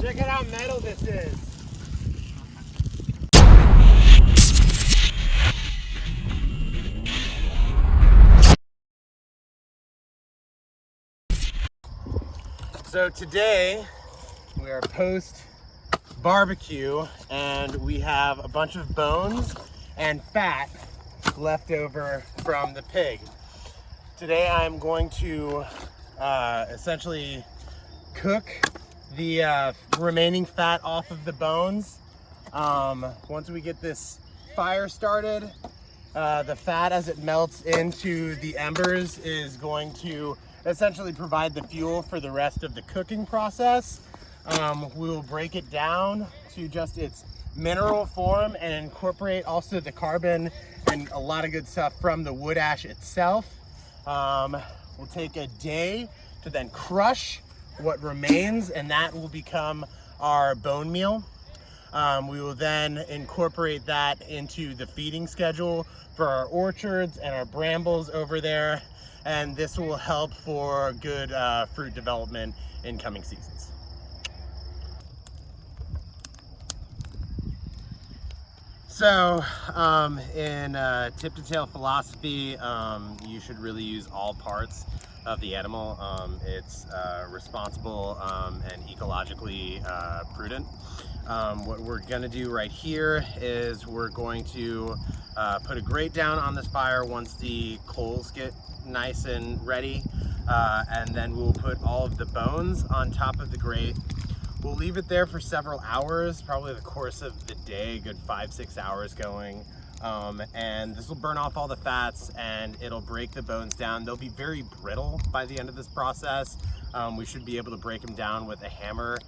Check out how metal this is. So today we are post barbecue and we have a bunch of bones and fat left over from the pig. Today I'm going to essentially cook the remaining fat off of the bones. Once we get this fire started, the fat as it melts into the embers is going to essentially provide the fuel for the rest of the cooking process. We will break it down to just its mineral form and incorporate also the carbon and a lot of good stuff from the wood ash itself. We'll take a day to then crush what remains, and that will become our bone meal. We will then incorporate that into the feeding schedule for our orchards and our brambles over there, and this will help for good fruit development in coming seasons. So in tip-to-tail philosophy, you should really use all parts of the animal. It's responsible and ecologically prudent. What we're gonna do right here is we're going to put a grate down on this fire once the coals get nice and ready, and then we'll put all of the bones on top of the grate. We'll leave it there for several hours, probably the course of the day, good 5-6 hours going. And this will burn off all the fats and it'll break the bones down. They'll be very brittle by the end of this process. We should be able to break them down with a hammer.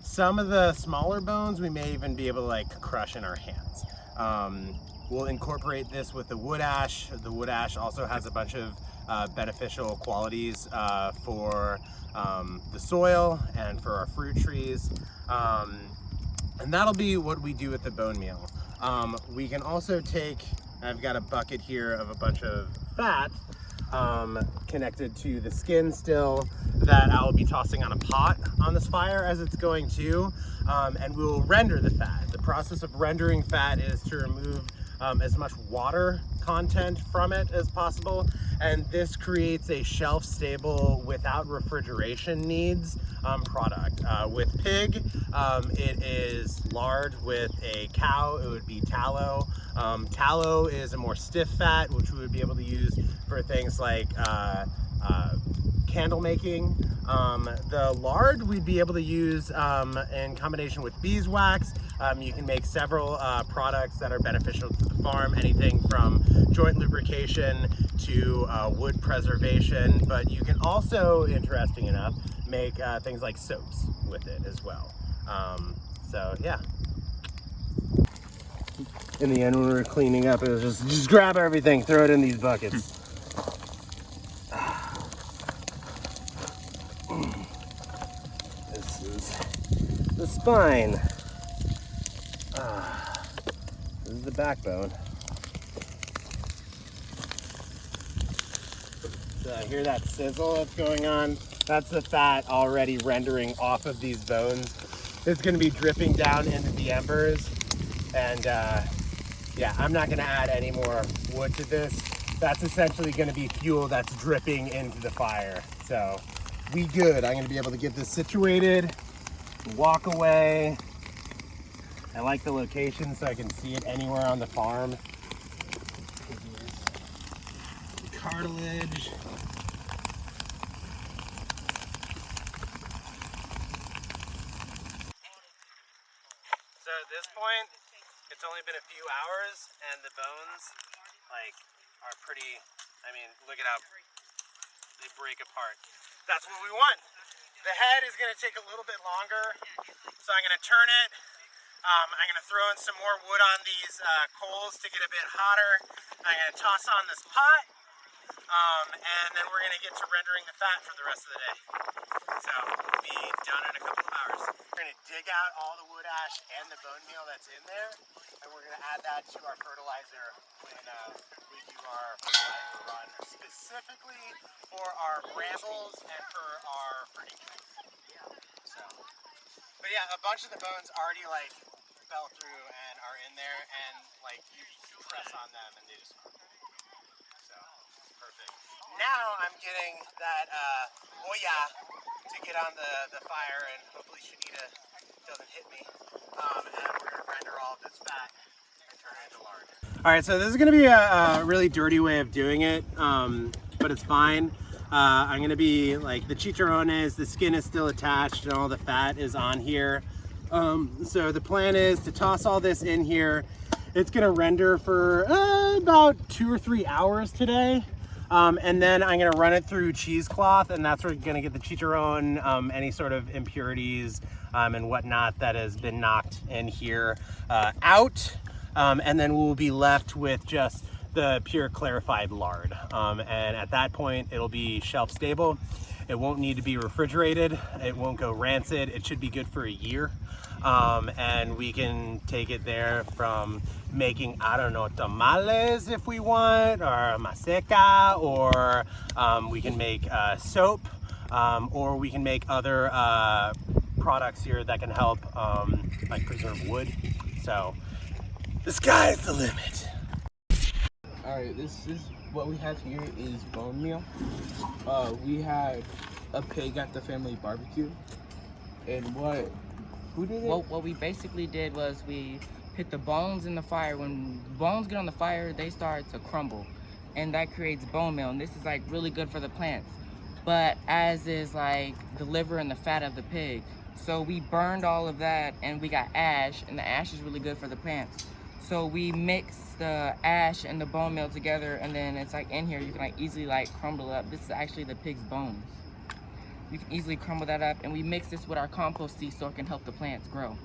Some of the smaller bones we may even be able to like crush in our hands. We'll incorporate this with the wood ash. The wood ash also has a bunch of beneficial qualities for the soil and for our fruit trees. And that'll be what we do with the bone meal. We can also take, I've got a bucket here of a bunch of fat connected to the skin still that I'll be tossing on a pot on this fire as it's going to, and we'll render the fat. The process of rendering fat is to remove as much water content from it as possible, and this creates a shelf-stable, without refrigeration needs product. With pig, it is lard. With a cow, it would be tallow. Tallow is a more stiff fat, which we would be able to use for things like candle making. The lard we'd be able to use in combination with beeswax. You can make several products that are beneficial to the farm, anything from joint lubrication to wood preservation, but you can also, interesting enough, make things like soaps with it as well. So yeah. In the end, when we were cleaning up, it was just grab everything, throw it in these buckets. This is the spine. This is the backbone. So hear that sizzle that's going on? That's the fat already rendering off of these bones. It's gonna be dripping down into the embers. And yeah, I'm not gonna add any more wood to this. That's essentially gonna be fuel that's dripping into the fire. So we good. I'm gonna be able to get this situated, walk away. I like the location so I can see it anywhere on the farm. Cartilage. So at this point, it's only been a few hours and the bones are pretty, I mean, look at how they break apart. That's what we want. The head is gonna take a little bit longer, so I'm gonna turn it. I'm gonna throw in some more wood on these coals to get a bit hotter. I'm gonna toss on this pot, and then we're gonna get to rendering the fat for the rest of the day. So we'll be done in a couple of hours. We're gonna dig out all the wood ash and the bone meal that's in there, and we're gonna add that to our fertilizer when we do our fertilizer run, specifically for our brambles and for our fruiting trees. So, but yeah, a bunch of the bones already like fell through and are in there, and like you press on them and they just so perfect. Now I'm getting that Oya to get on the fire, and hopefully Shanita doesn't hit me. And we're gonna render all of this fat and turn it into lard. All right, so this is gonna be a really dirty way of doing it, but it's fine. I'm gonna be like, the chicharrones, the skin is still attached and all the fat is on here. So the plan is to toss all this in here. It's gonna render for about 2 or 3 hours today. And then I'm gonna run it through cheesecloth, and that's where we're gonna get the chicharron, any sort of impurities and whatnot that has been knocked in here out. And then we'll be left with just the pure clarified lard. And at that point, it'll be shelf stable. It won't need to be refrigerated. It won't go rancid. It should be good for a year. And we can take it there from making, I don't know, tamales if we want, or maseca, or we can make soap, or we can make other products here that can help like preserve wood. So the sky's the limit. All right, this is what we have here is bone meal. We had a pig at the family barbecue, and who did it? What we basically did was we put the bones in the fire. When the bones get on the fire, they start to crumble, and that creates bone meal. And this is like really good for the plants, but as is like the liver and the fat of the pig. So we burned all of that, and we got ash, and the ash is really good for the plants. So we mix the ash and the bone meal together, and then it's like in here you can like easily like crumble up. This is actually the pig's bones. You can easily crumble that up, and we mix this with our compost tea so it can help the plants grow.